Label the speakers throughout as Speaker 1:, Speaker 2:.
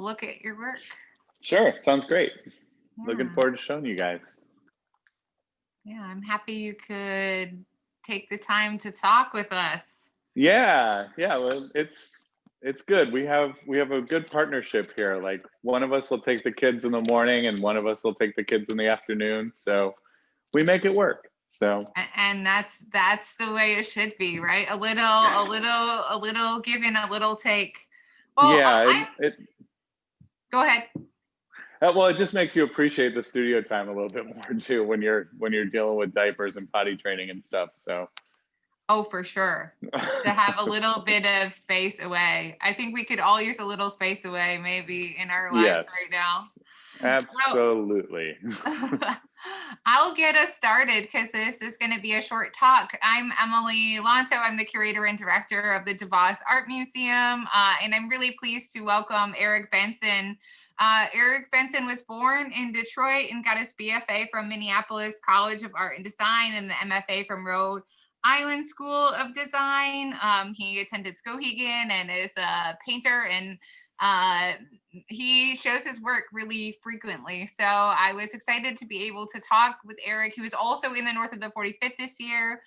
Speaker 1: look at your work.
Speaker 2: Sure, sounds great. Looking
Speaker 1: Yeah.
Speaker 2: forward to showing you guys.
Speaker 1: Yeah, I'm happy you could take the time to talk with us.
Speaker 2: Yeah, yeah. Well, it's good. We have a good partnership here. Like one of us will take the kids in the morning, and one of us will take the kids in the afternoon. So we make it work. So
Speaker 1: And that's the way it should be, right? A little give and a little take. Well,
Speaker 2: yeah,
Speaker 1: go ahead.
Speaker 2: well, it just makes you appreciate the studio time a little bit more too when you're dealing with diapers and potty training and stuff. So
Speaker 1: Oh, for sure. To have a little bit of space away. I think we could all use a little space away maybe in our lives right now.
Speaker 2: yes, absolutely.
Speaker 1: I'll get us started because this is going to be a short talk. I'm Emily Lonto. I'm the curator and director of the DeVos Art Museum, and I'm really pleased to welcome Erik Benson. Erik Benson was born in Detroit and got his BFA from Minneapolis College of Art and Design and the MFA from Rhode Island School of Design. He attended Skowhegan and is a painter, and he shows his work really frequently. So I was excited to be able to talk with Erik. He was also in the North of the 45th this year.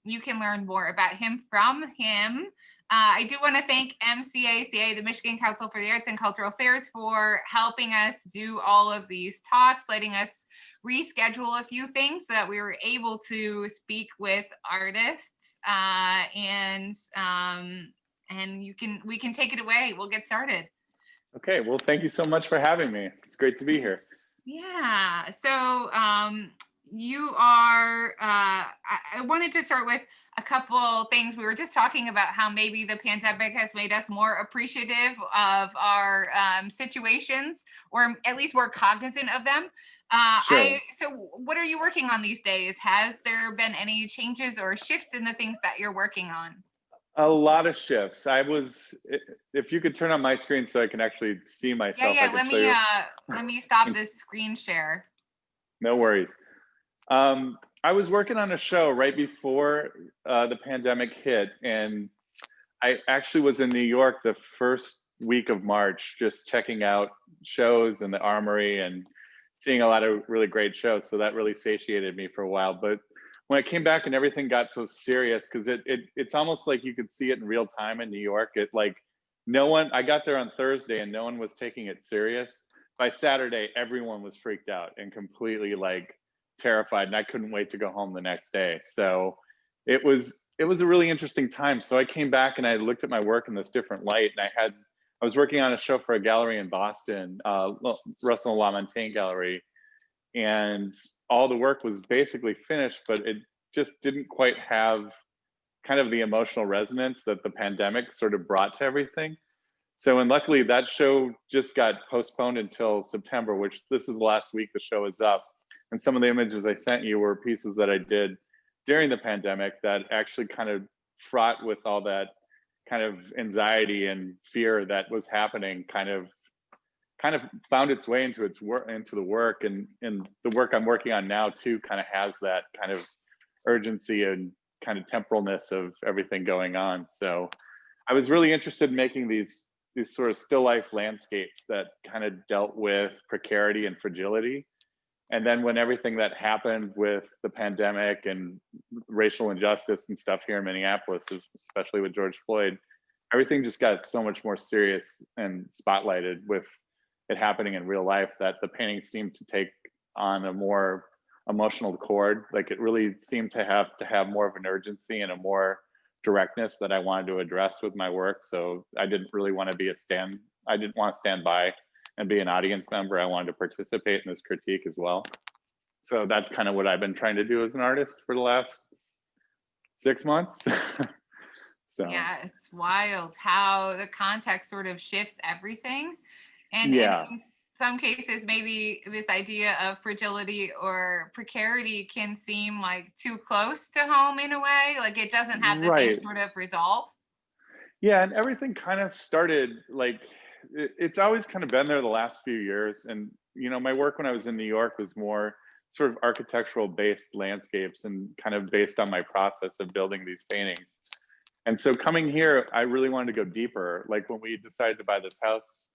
Speaker 1: You can learn more about him from him. I do want to thank MCACA, the Michigan Council for the Arts and Cultural Affairs, for helping us do all of these talks, letting us reschedule a few things so that we were able to speak with artists. And we can take it away. We'll get started.
Speaker 2: Okay, well, thank you so much for having me. It's great to be here.
Speaker 1: Yeah. So you are, I wanted to start with a couple things. We were just talking about how maybe the pandemic has made us more appreciative of our situations, or at least more cognizant of them.
Speaker 2: Sure.
Speaker 1: So what are you working on these days? Has there been any changes or shifts in the things that you're working on?
Speaker 2: A lot of shifts. If you could turn on my screen so I can actually see myself, I
Speaker 1: Yeah.
Speaker 2: could show you.
Speaker 1: Let me stop this screen share.
Speaker 2: No worries. I was working on a show right before the pandemic hit, and I actually was in New York the first week of March, just checking out shows in the Armory and seeing a lot of really great shows. So that really satiated me for a while. But when I came back and everything got so serious, because it's almost like you could see it in real time in New York. I got there on Thursday and no one was taking it serious. By Saturday, everyone was freaked out and completely terrified, and I couldn't wait to go home the next day. So it was a really interesting time. So I came back and I looked at my work in this different light, and I was working on a show for a gallery in Boston, Russell and LaMontagne Gallery, and all the work was basically finished, but it just didn't quite have kind of the emotional resonance that the pandemic sort of brought to everything. So, and luckily that show just got postponed until September, which this is the last week the show is up. And some of the images I sent you were pieces that I did during the pandemic that actually kind of fraught with all that kind of anxiety and fear that was happening, kind of found its way into the work, and the work I'm working on now too kind of has that kind of urgency and kind of temporalness of everything going on. So I was really interested in making these sort of still life landscapes that kind of dealt with precarity and fragility. And then when everything that happened with the pandemic and racial injustice and stuff here in Minneapolis, especially with George Floyd, everything just got so much more serious and spotlighted with it happening in real life, that the painting seemed to take on a more emotional chord. Like it really seemed to have more of an urgency and a more directness that I wanted to address with my work. So I didn't really want to I didn't want to stand by and be an audience member. I wanted to participate in this critique as well. So that's kind of what I've been trying to do as an artist for the last 6 months. So
Speaker 1: yeah, it's wild how the context sort of shifts everything. And
Speaker 2: yeah,
Speaker 1: in some cases, maybe this idea of fragility or precarity can seem like too close to home in a way, like it doesn't have the same
Speaker 2: right.
Speaker 1: sort of resolve.
Speaker 2: Yeah, and everything kind of started it's always kind of been there the last few years. And my work when I was in New York was more sort of architectural based landscapes and kind of based on my process of building these paintings. And so coming here, I really wanted to go deeper. Like when we decided to buy this house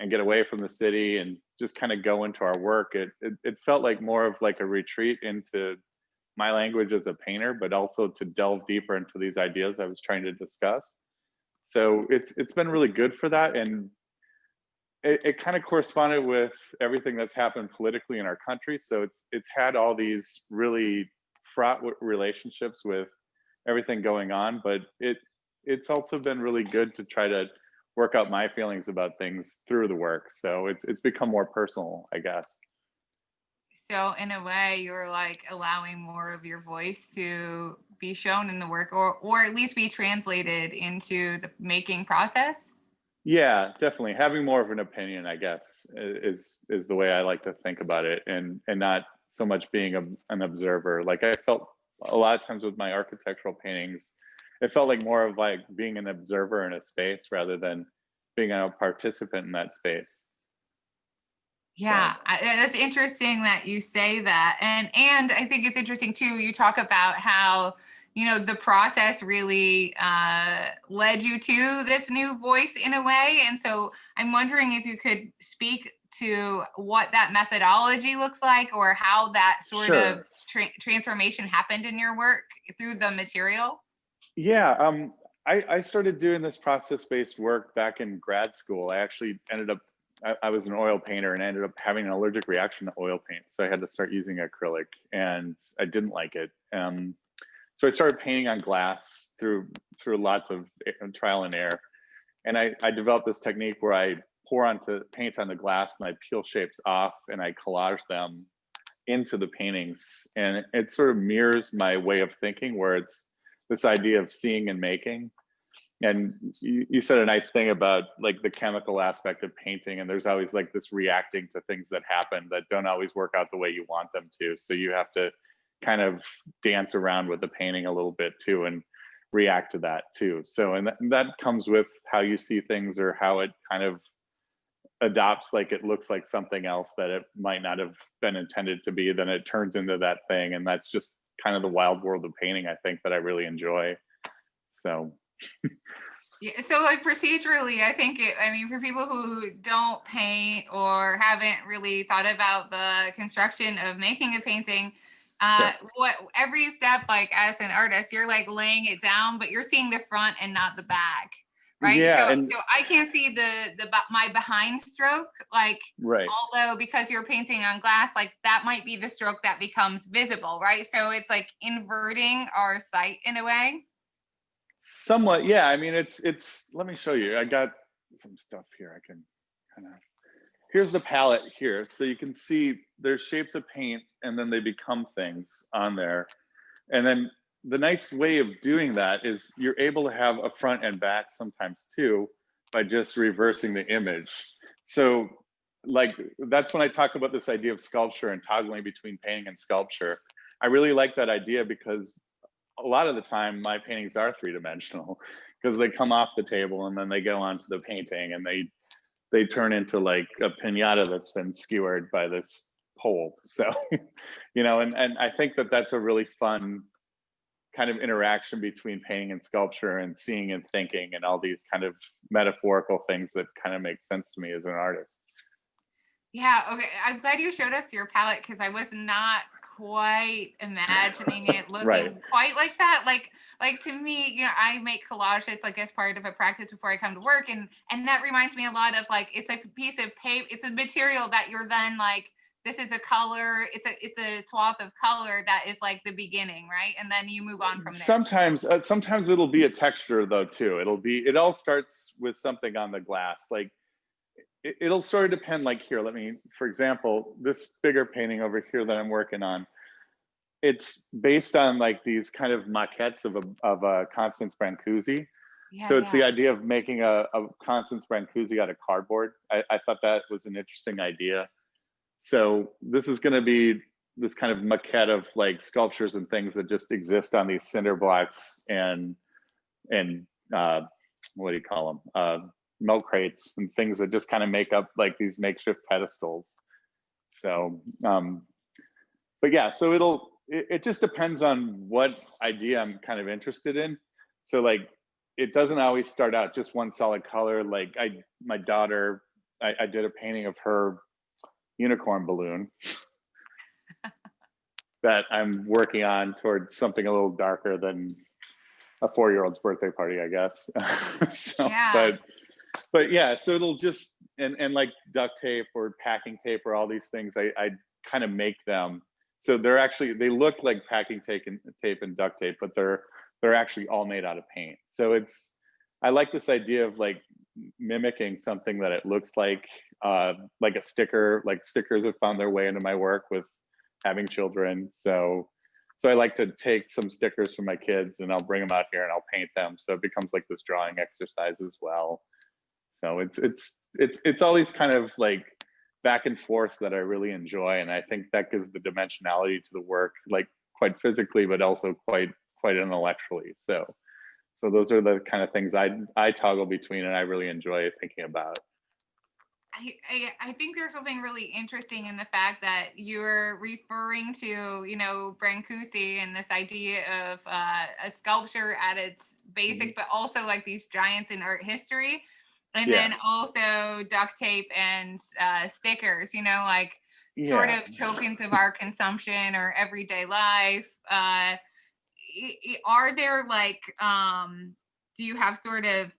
Speaker 2: and get away from the city and just kind of go into our work. It felt like more of like a retreat into my language as a painter, but also to delve deeper into these ideas I was trying to discuss. So it's been really good for that, and it kind of corresponded with everything that's happened politically in our country. So it's had all these really fraught relationships with everything going on, but it's also been really good to try to work out my feelings about things through the work. So it's become more personal, I guess.
Speaker 1: So in a way, you're like allowing more of your voice to be shown in the work, or at least be translated into the making process.
Speaker 2: Yeah, definitely. Having more of an opinion, I guess, is the way I like to think about it, and not so much being an observer. Like I felt a lot of times with my architectural paintings, it felt like more of like being an observer in a space rather than being a participant in that space.
Speaker 1: Yeah,
Speaker 2: So
Speaker 1: that's interesting that you say that, and I think it's interesting too. You talk about how the process really led you to this new voice in a way, and so I'm wondering if you could speak to what that methodology looks like, or how that sort of
Speaker 2: sure.
Speaker 1: transformation happened in your work through the material.
Speaker 2: Yeah, I started doing this process-based work back in grad school. I actually ended up, I was an oil painter and ended up having an allergic reaction to oil paint. So I had to start using acrylic and I didn't like it. So I started painting on glass through lots of trial and error. And I developed this technique where I pour onto paint on the glass and I peel shapes off and I collage them into the paintings. And it sort of mirrors my way of thinking, where it's this idea of seeing and making. And you said a nice thing about like the chemical aspect of painting, and there's always like this reacting to things that happen that don't always work out the way you want them to. So you have to kind of dance around with the painting a little bit too and react to that too. So and that comes with how you see things, or how it kind of adopts, like it looks like something else that it might not have been intended to be, then it turns into that thing. And that's just kind of the wild world of painting, I think, that I really enjoy. So
Speaker 1: Yeah, so like procedurally, I think I mean, for people who don't paint or haven't really thought about the construction of making a painting,
Speaker 2: sure.
Speaker 1: what every step, like as an artist, you're like laying it down, but you're seeing the front and not the back, right?
Speaker 2: Yeah,
Speaker 1: So
Speaker 2: and
Speaker 1: I can't see my behind stroke, like,
Speaker 2: right.
Speaker 1: although because you're painting on glass, like that might be the stroke that becomes visible, right? So it's like inverting our sight in a way.
Speaker 2: Somewhat, yeah. I mean, it's. Let me show you. I got some stuff here. I can kind of. Here's the palette here, so you can see there's shapes of paint, and then they become things on there. And then the nice way of doing that is you're able to have a front and back sometimes too, by just reversing the image. So, like that's when I talk about this idea of sculpture and toggling between painting and sculpture. I really like that idea because a lot of the time my paintings are three-dimensional, because they come off the table and then they go onto the painting and they turn into like a pinata that's been skewered by this pole. So and I think that that's a really fun kind of interaction between painting and sculpture, and seeing and thinking, and all these kind of metaphorical things that kind of make sense to me as an artist.
Speaker 1: Yeah, okay. I'm glad you showed us your palette, because I was not quite imagining it
Speaker 2: Right.
Speaker 1: looking quite like that. Like to me, I make collages like as part of a practice before I come to work, and that reminds me a lot of like it's like a piece of paper, it's a material that you're then like, this is a color, it's a swath of color that is like the beginning, right? And then you move on from there.
Speaker 2: Sometimes it'll be a texture though too. It all starts with something on the glass. Like it'll sort of depend. Like here, for example, this bigger painting over here that I'm working on, it's based on like these kind of maquettes of a Constance Brancusi.
Speaker 1: Yeah,
Speaker 2: So it's
Speaker 1: yeah.
Speaker 2: the idea of making a Constance Brancusi out of cardboard. I thought that was an interesting idea. So this is going to be this kind of maquette of like sculptures and things that just exist on these cinder blocks and what do you call them? Milk crates and things that just kind of make up like these makeshift pedestals. So, but yeah, so it just depends on what idea I'm kind of interested in. So like, it doesn't always start out just one solid color. Like my daughter I did a painting of her unicorn balloon that I'm working on towards something a little darker than a 4-year-old's birthday party, I guess. So,
Speaker 1: Yeah.
Speaker 2: but yeah, so it'll just, and like duct tape or packing tape or all these things, I kind of make them. So they're actually, they look like packing tape and duct tape, but they're actually all made out of paint. So I like this idea of like mimicking something that it looks like a sticker. Like stickers have found their way into my work with having children. So I like to take some stickers from my kids and I'll bring them out here and I'll paint them. So it becomes like this drawing exercise as well. So it's all these kind of like back and forth that I really enjoy. And I think that gives the dimensionality to the work, like quite physically, but also quite intellectually. So those are the kind of things I toggle between and I really enjoy thinking about.
Speaker 1: I think there's something really interesting in the fact that you're referring to, Brancusi and this idea of a sculpture at its basic, but also like these giants in art history. And
Speaker 2: Yeah.
Speaker 1: then also duct tape and stickers, like sort
Speaker 2: Yeah.
Speaker 1: of tokens of our consumption or everyday life. Are there like, do you have sort of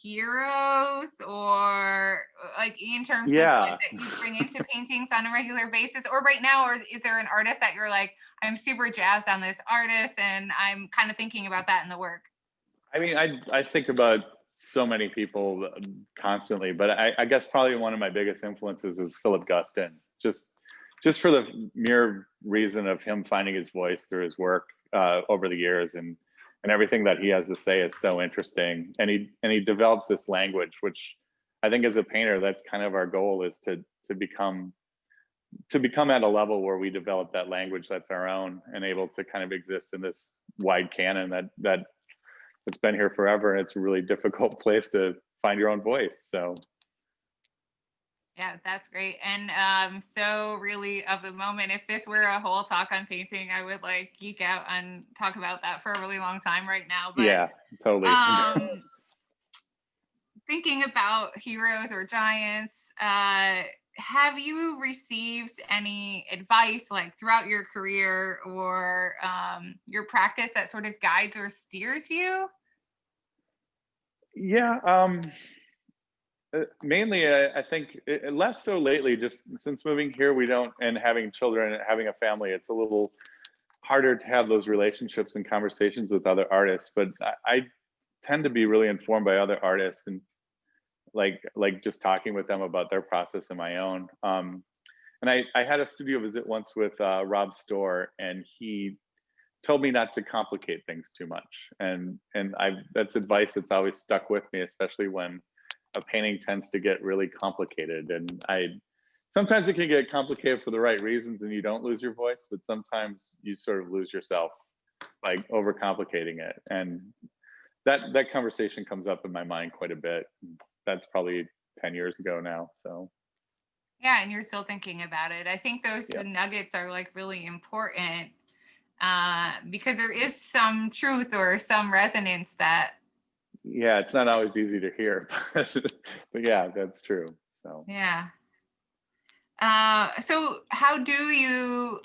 Speaker 1: heroes or like in terms of like
Speaker 2: Yeah.
Speaker 1: that you bring into paintings on a regular basis, or right now, or is there an artist that you're like, I'm super jazzed on this artist and I'm kind of thinking about that in the work?
Speaker 2: I mean, I think about so many people constantly, but I guess probably one of my biggest influences is Philip Guston. Just for the mere reason of him finding his voice through his work over the years, and everything that he has to say is so interesting. And he develops this language, which I think as a painter, that's kind of our goal, is to become at a level where we develop that language that's our own and able to kind of exist in this wide canon that it's been here forever, and it's a really difficult place to find your own voice. So
Speaker 1: Yeah, that's great. And so really of the moment, if this were a whole talk on painting, I would like geek out and talk about that for a really long time right now. But
Speaker 2: yeah, totally.
Speaker 1: um thinking about heroes or giants, have you received any advice like throughout your career or your practice that sort of guides or steers you?
Speaker 2: Yeah, mainly I think less so lately. Just since moving here, we don't, and having children and having a family, it's a little harder to have those relationships and conversations with other artists. But I tend to be really informed by other artists, and like just talking with them about their process and my own. And I had a studio visit once with Rob Storr, and he told me not to complicate things too much. And that's advice that's always stuck with me, especially when a painting tends to get really complicated. And sometimes it can get complicated for the right reasons and you don't lose your voice, but sometimes you sort of lose yourself by overcomplicating it. And that conversation comes up in my mind quite a bit. That's probably 10 years ago now. So
Speaker 1: Yeah, and you're still thinking about it. I think those
Speaker 2: yeah.
Speaker 1: nuggets are like really important because there is some truth or some resonance that.
Speaker 2: Yeah, it's not always easy to hear, but yeah, that's true. So
Speaker 1: Yeah. So how do you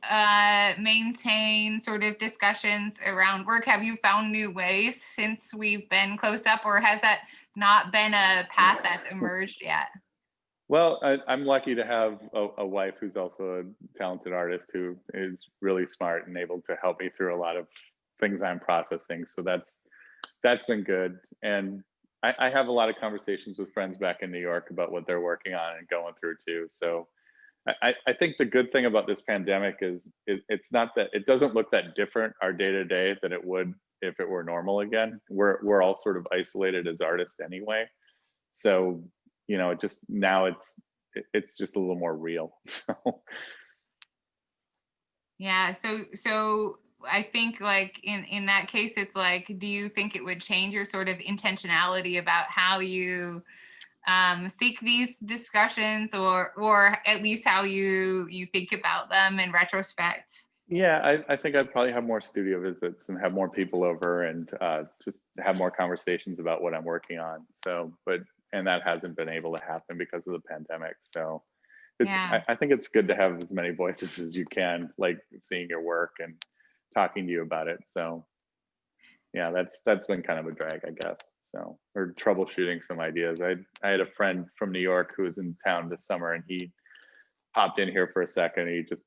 Speaker 1: maintain sort of discussions around work? Have you found new ways since we've been close up, or has that not been a path that's emerged yet?
Speaker 2: well, I'm lucky to have a wife who's also a talented artist who is really smart and able to help me through a lot of things I'm processing. So that's been good. And I have a lot of conversations with friends back in New York about what they're working on and going through too. So I think the good thing about this pandemic is it's not that it doesn't look that different our day to day than it would if it were normal again. We're all sort of isolated as artists anyway. So it just now it's just a little more real. So
Speaker 1: Yeah. So I think like in that case, it's like, do you think it would change your sort of intentionality about how you seek these discussions, or at least how you think about them in retrospect?
Speaker 2: yeah, I think I'd probably have more studio visits and have more people over and just have more conversations about what I'm working on. So, but and that hasn't been able to happen because of the pandemic. So it's
Speaker 1: Yeah.
Speaker 2: I think it's good to have as many voices as you can, like seeing your work and talking to you about it. So yeah, that's been kind of a drag, I guess. So, or troubleshooting some ideas. I had a friend from New York who was in town this summer, and he popped in here for a second. He just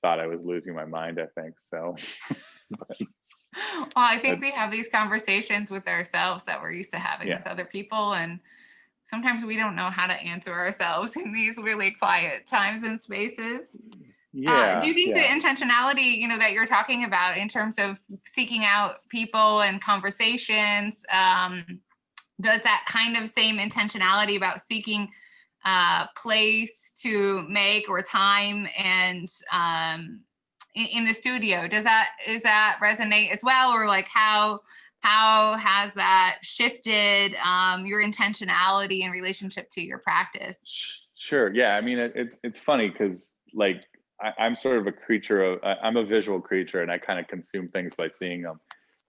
Speaker 2: thought I was losing my mind, I think. So
Speaker 1: Well, I think
Speaker 2: but
Speaker 1: we have these conversations with ourselves that we're used to having
Speaker 2: yeah.
Speaker 1: with other people. And sometimes we don't know how to answer ourselves in these really quiet times and spaces. Do
Speaker 2: Yeah,
Speaker 1: you think the
Speaker 2: yeah.
Speaker 1: intentionality, that you're talking about in terms of seeking out people and conversations, does that kind of same intentionality about seeking place to make or time and in the studio, does that resonate as well, or like how has that shifted your intentionality in relationship to your practice?
Speaker 2: Sure. Yeah. I mean, it's funny because like I'm sort of a creature of I'm a visual creature, and I kind of consume things by seeing them,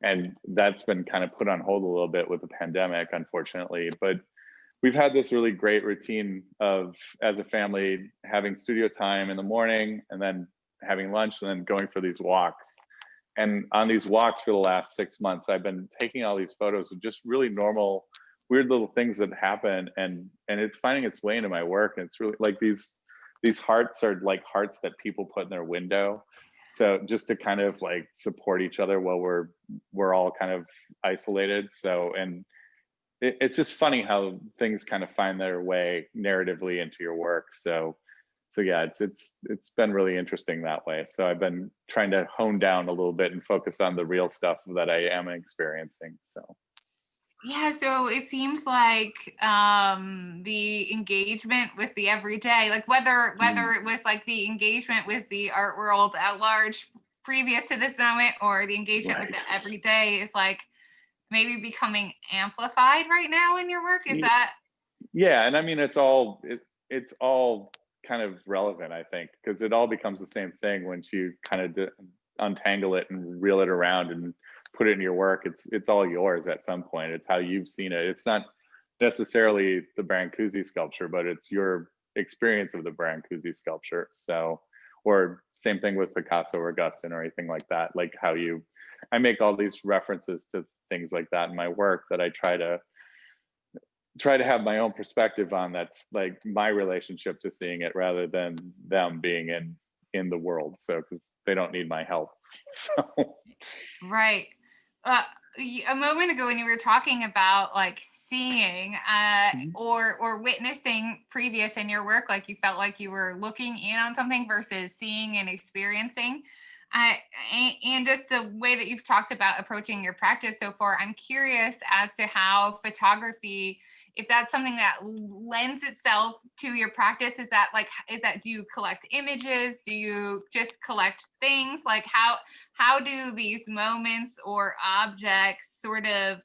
Speaker 2: and that's been kind of put on hold a little bit with the pandemic, unfortunately. But we've had this really great routine of, as a family, having studio time in the morning, and then having lunch, and then going for these walks. And on these walks for the last 6 months, I've been taking all these photos of just really normal, weird little things that happen, and it's finding its way into my work. And it's really like these hearts are like hearts that people put in their window. So just to kind of like support each other while we're all kind of isolated. So, and it's just funny how things kind of find their way narratively into your work. So yeah, it's been really interesting that way. So I've been trying to hone down a little bit and focus on the real stuff that I am experiencing. So
Speaker 1: Yeah, so it seems like the engagement with the everyday, like whether
Speaker 2: mm,
Speaker 1: it was like the engagement with the art world at large previous to this moment, or the engagement with
Speaker 2: right.
Speaker 1: the everyday is like maybe becoming amplified right now in your work. Is that
Speaker 2: Yeah, and I mean it's all kind of relevant, I think, because it all becomes the same thing once you kind of untangle it and reel it around and put it in your work. It's all yours at some point. It's how you've seen it. It's not necessarily the Brancusi sculpture, but it's your experience of the Brancusi sculpture. So, or same thing with Picasso or Guston or anything like that. Like how I make all these references to things like that in my work that I try to have my own perspective on. That's like my relationship to seeing it rather than them being in the world. So because they don't need my help. So
Speaker 1: right? Uh, a moment ago when you were talking about like seeing
Speaker 2: mhm.
Speaker 1: or witnessing previous in your work, like you felt like you were looking in on something versus seeing and experiencing. And just the way that you've talked about approaching your practice so far, I'm curious as to how photography, if that's something that lends itself to your practice. Is that do you collect images? Do you just collect things? Like how do these moments or objects sort of,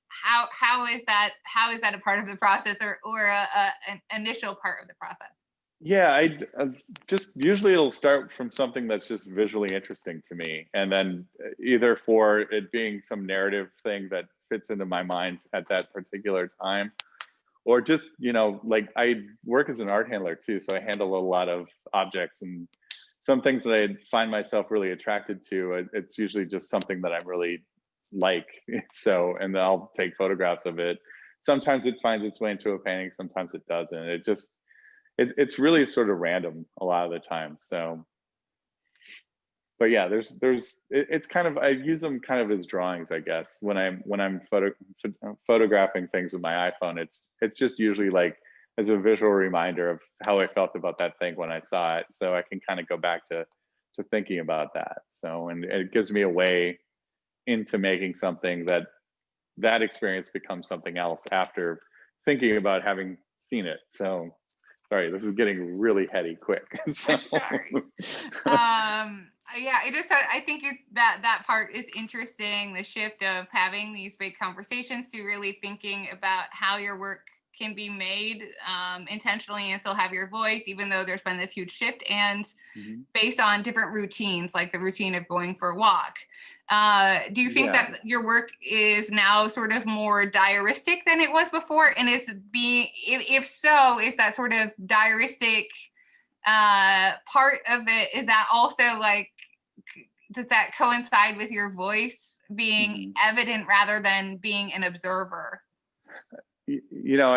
Speaker 1: how is that a part of the process, or an initial part of the process?
Speaker 2: Yeah, just usually it'll start from something that's just visually interesting to me, and then either for it being some narrative thing that fits into my mind at that particular time, or just like I work as an art handler too, so I handle a lot of objects, and some things that I find myself really attracted to. It's usually just something that I'm really like. So, and then I'll take photographs of it. Sometimes it finds its way into a painting, sometimes it doesn't. It's really sort of random a lot of the time. So, but yeah, it's kind of, I use them kind of as drawings, I guess, when I'm photographing things with my iPhone. It's just usually like as a visual reminder of how I felt about that thing when I saw it, so I can kind of go back to thinking about that. So, and it gives me a way into making something that experience becomes something else after thinking about having seen it. So sorry, this is getting really heady quick. So
Speaker 1: I'm sorry. Yeah, I think that part is interesting, the shift of having these big conversations to really thinking about how your work can be made intentionally and still have your voice, even though there's been this huge shift, and based on different routines, like the routine of going for a walk. Do you think that your work is now sort of more diaristic than it was before? And if so, is that sort of diaristic part of it, is that also like, does that coincide with your voice being evident rather than being an observer?
Speaker 2: You know,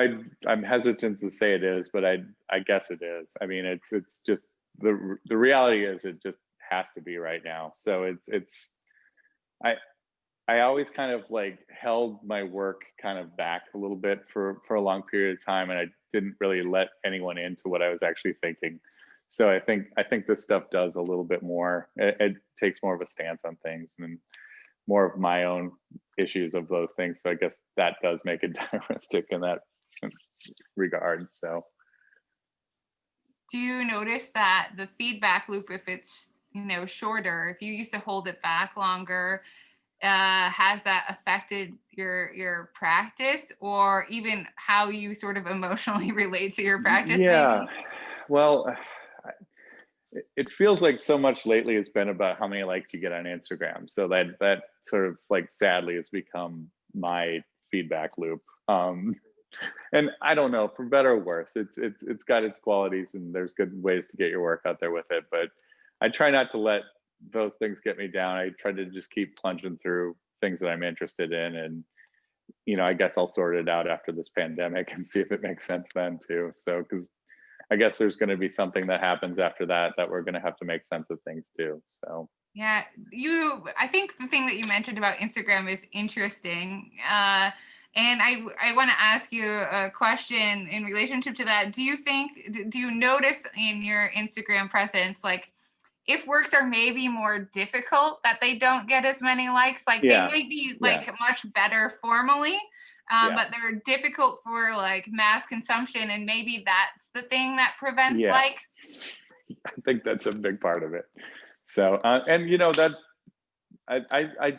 Speaker 2: I'm hesitant to say it is, but I guess it is. I mean, it's just the reality is it just has to be right now. So I always kind of like held my work kind of back a little bit for a long period of time, and I didn't really let anyone into what I was actually thinking. So I think this stuff does a little bit more. It takes more of a stance on things and more of my own issues of those things. So I guess that does make it diaristic in that regard. So
Speaker 1: do you notice that the feedback loop, if it's, shorter, if you used to hold it back longer, has that affected your practice, or even how you sort of emotionally relate to your practice?
Speaker 2: yeah,
Speaker 1: maybe?
Speaker 2: well, it feels like so much lately has been about how many likes you get on Instagram. So that sort of like sadly has become my feedback loop. And I don't know, for better or worse, it's got its qualities, and there's good ways to get your work out there with it. But I try not to let those things get me down. I try to just keep plunging through things that I'm interested in, and I guess I'll sort it out after this pandemic and see if it makes sense then too. So because I guess there's going to be something that happens after that we're going to have to make sense of things too. So
Speaker 1: Yeah, I think the thing that you mentioned about Instagram is interesting. And I want to ask you a question in relationship to that. Do you notice in your Instagram presence, like, if works are maybe more difficult, that they don't get as many likes? Like, they might be like much better formally, but they're difficult for like mass consumption, and maybe that's the thing that prevents likes.
Speaker 2: I think that's a big part of it. So and that I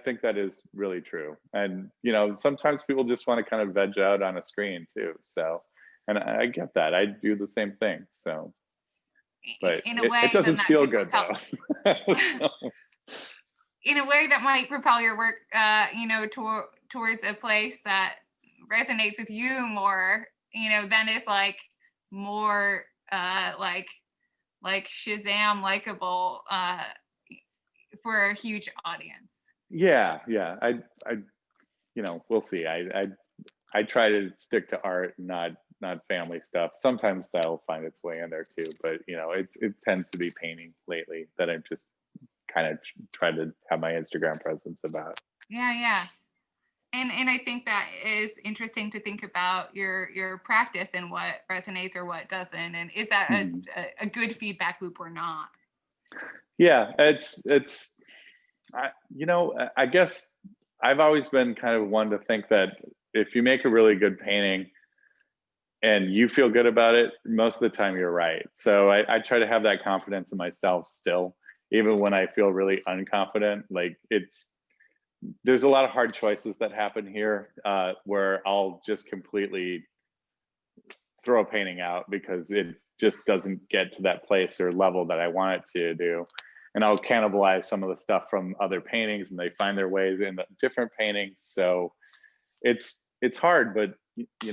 Speaker 2: think that is really true. And sometimes people just want to kind of veg out on a screen too. So, and I get that. I do the same thing. So, but
Speaker 1: in a way
Speaker 2: it doesn't
Speaker 1: that
Speaker 2: feel
Speaker 1: could
Speaker 2: good
Speaker 1: propel,
Speaker 2: though.
Speaker 1: in a way that might propel your work, towards a place that resonates with you more, then is like more like Shazam likable for a huge audience.
Speaker 2: Yeah. We'll see. I try to stick to art, not family stuff. Sometimes that'll find its way in there too, but it tends to be painting lately that I've just kind of tried to have my Instagram presence about.
Speaker 1: Yeah. And I think that is interesting to think about your practice and what resonates or what doesn't, and is that a good feedback loop or not?
Speaker 2: Yeah, I guess I've always been kind of one to think that if you make a really good painting and you feel good about it, most of the time you're right. So I try to have that confidence in myself still, even when I feel really unconfident. Like there's a lot of hard choices that happen here where I'll just completely throw a painting out because it just doesn't get to that place or level that I want it to do. And I'll cannibalize some of the stuff from other paintings, and they find their ways in different paintings. So it's hard, but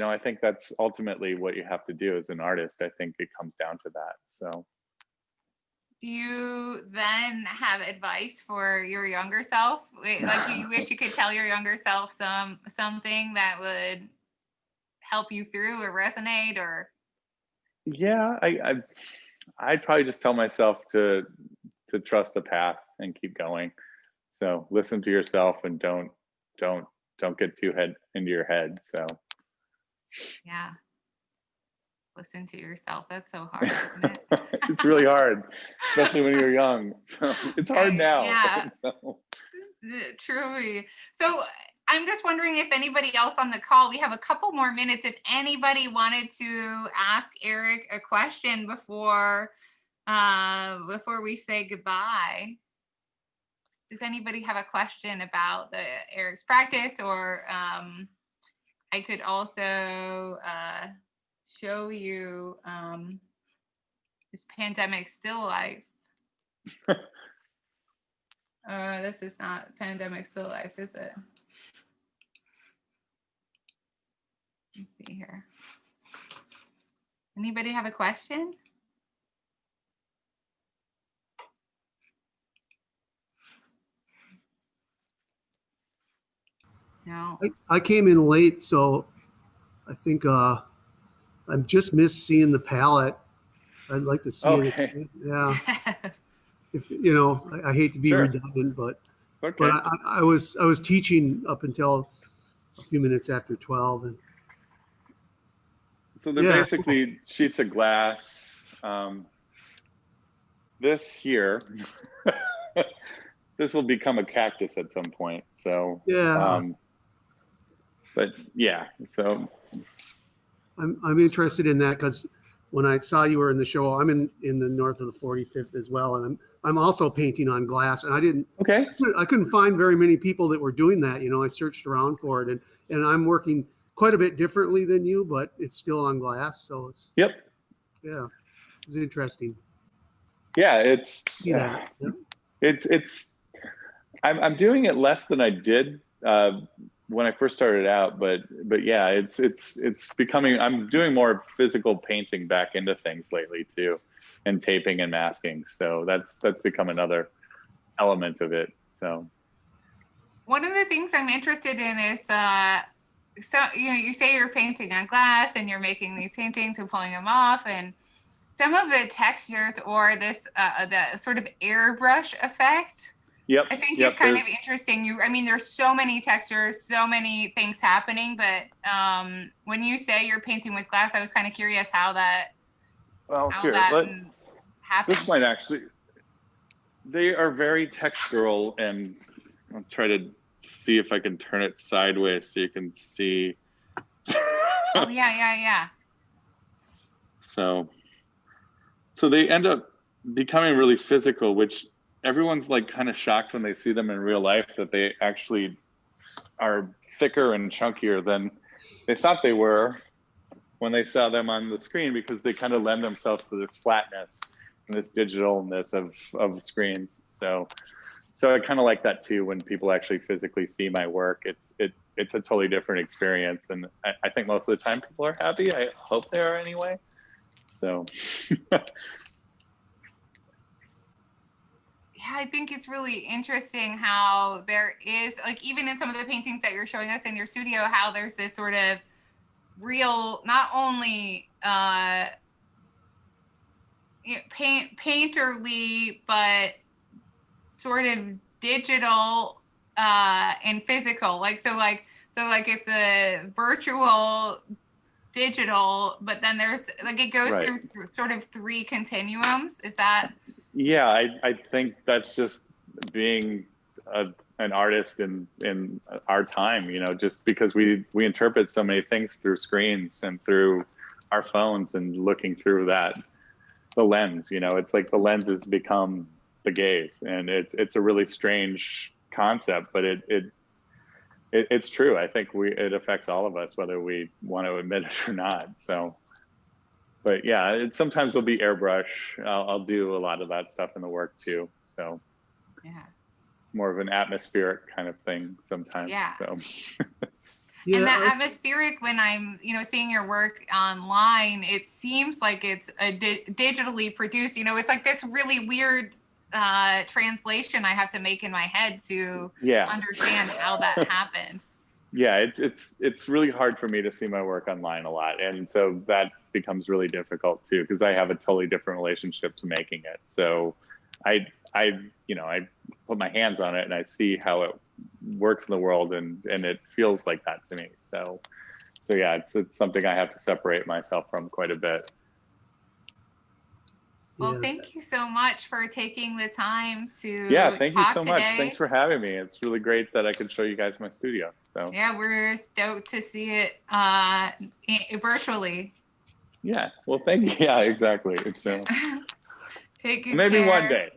Speaker 2: I think that's ultimately what you have to do as an artist. I think it comes down to that. So
Speaker 1: do you then have advice for your younger self? Like, you wish you could tell your younger self something that would help you through or resonate? Or
Speaker 2: yeah, I'd probably just tell myself to trust the path and keep going. So listen to yourself and don't get too into your head. So
Speaker 1: yeah, listen to yourself. That's so hard, isn't it?
Speaker 2: it's really hard, especially when you're young. So it's hard now.
Speaker 1: Yeah,
Speaker 2: So
Speaker 1: truly. So I'm just wondering if anybody else on the call, we have a couple more minutes, if anybody wanted to ask Erik a question before we say goodbye. Does anybody have a question about Erik's practice, or I could also show you this pandemic still life. This is not pandemic still life, is it? Let's see here. Anybody have a question? No.
Speaker 3: I came in late, so I think I just missed seeing the palette. I'd like to see
Speaker 2: Okay.
Speaker 3: it. Yeah. If you know, I hate to be
Speaker 2: Sure.
Speaker 3: redundant, but
Speaker 2: It's okay.
Speaker 3: I was teaching up until a few minutes after 12, and
Speaker 2: so they're
Speaker 3: yeah.
Speaker 2: basically sheets of glass. This here, this will become a cactus at some point. So
Speaker 3: Yeah.
Speaker 2: But yeah, so
Speaker 3: I'm interested in that because when I saw you were in the show, I'm in the north of the 45th as well, and I'm also painting on glass, and I couldn't find very many people that were doing that. You know, I searched around for it, and I'm working quite a bit differently than you, but it's still on glass, so it's
Speaker 2: yep.
Speaker 3: Yeah, it's interesting.
Speaker 2: Yeah, it's
Speaker 3: Yeah.
Speaker 2: I'm doing it less than I did when I first started out, but yeah, it's becoming. I'm doing more physical painting back into things lately too, and taping and masking. So that's become another element of it. So
Speaker 1: one of the things I'm interested in is so you say you're painting on glass and you're making these paintings and pulling them off, and some of the textures or this the sort of airbrush effect.
Speaker 2: Yep.
Speaker 1: I think it's kind of interesting. I mean, there's so many textures, so many things happening, but when you say you're painting with glass, I was kind of curious how that happens.
Speaker 2: This might actually, they are very textural, and I'll try to see if I can turn it sideways so you can see.
Speaker 1: Oh, yeah.
Speaker 2: So they end up becoming really physical, which everyone's like kind of shocked when they see them in real life, that they actually are thicker and chunkier than they thought they were when they saw them on the screen, because they kind of lend themselves to this flatness and this digitalness of screens. So I kind of like that too, when people actually physically see my work. It's a totally different experience, and I think most of the time people are happy. I hope they are anyway. So
Speaker 1: yeah, I think it's really interesting how there is, like, even in some of the paintings that you're showing us in your studio, how there's this sort of real, not only painterly, but sort of digital and physical. Like it's a virtual digital, but then there's like it goes through sort of three continuums. Is that?
Speaker 2: Yeah, I think that's just being an artist in our time, you know, just because we interpret so many things through screens and through our phones, and looking through the lens, you know, it's like the lens has become the gaze, and it's a really strange concept, but it's true. I think it affects all of us, whether we want to admit it or not. So. But yeah, sometimes it'll be airbrush. I'll do a lot of that stuff in the work too. So
Speaker 1: yeah,
Speaker 2: more of an atmospheric kind of thing sometimes.
Speaker 1: Yeah.
Speaker 2: So.
Speaker 3: Yeah,
Speaker 1: and that atmospheric, when I'm, seeing your work online, it seems like it's a digitally produced, it's like this really weird translation I have to make in my head to understand how that happens.
Speaker 2: Yeah, it's really hard for me to see my work online a lot, and so that becomes really difficult too, because I have a totally different relationship to making it. So I put my hands on it and I see how it works in the world, and it feels like that to me. So yeah, it's something I have to separate myself from quite a bit.
Speaker 1: Well, thank you so much for taking the time to
Speaker 2: thank you so much.
Speaker 1: Today.
Speaker 2: Thanks for having me. It's really great that I could show you guys my studio. So
Speaker 1: yeah, we're stoked to see it virtually.
Speaker 2: Yeah, well, thank you. Yeah, exactly. It's
Speaker 1: take good
Speaker 2: maybe
Speaker 1: care.
Speaker 2: One day.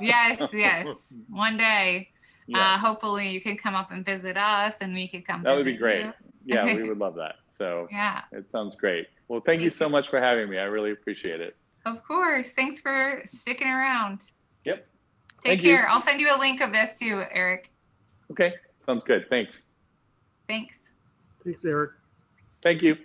Speaker 1: yes, one day.
Speaker 2: Yes.
Speaker 1: Hopefully you can come up and visit us, and we can come.
Speaker 2: That would be great.
Speaker 1: You.
Speaker 2: Yeah, we would love that. So
Speaker 1: Yeah,
Speaker 2: it sounds great. Well, thank you so much for having me. I really appreciate it.
Speaker 1: of course. Thanks for sticking around.
Speaker 2: Yep.
Speaker 1: Take
Speaker 2: Thank you.
Speaker 1: care. I'll send you a link of this too, Erik.
Speaker 2: Okay, sounds good. Thanks.
Speaker 1: Thanks.
Speaker 3: Thanks, Erik.
Speaker 2: Thank you.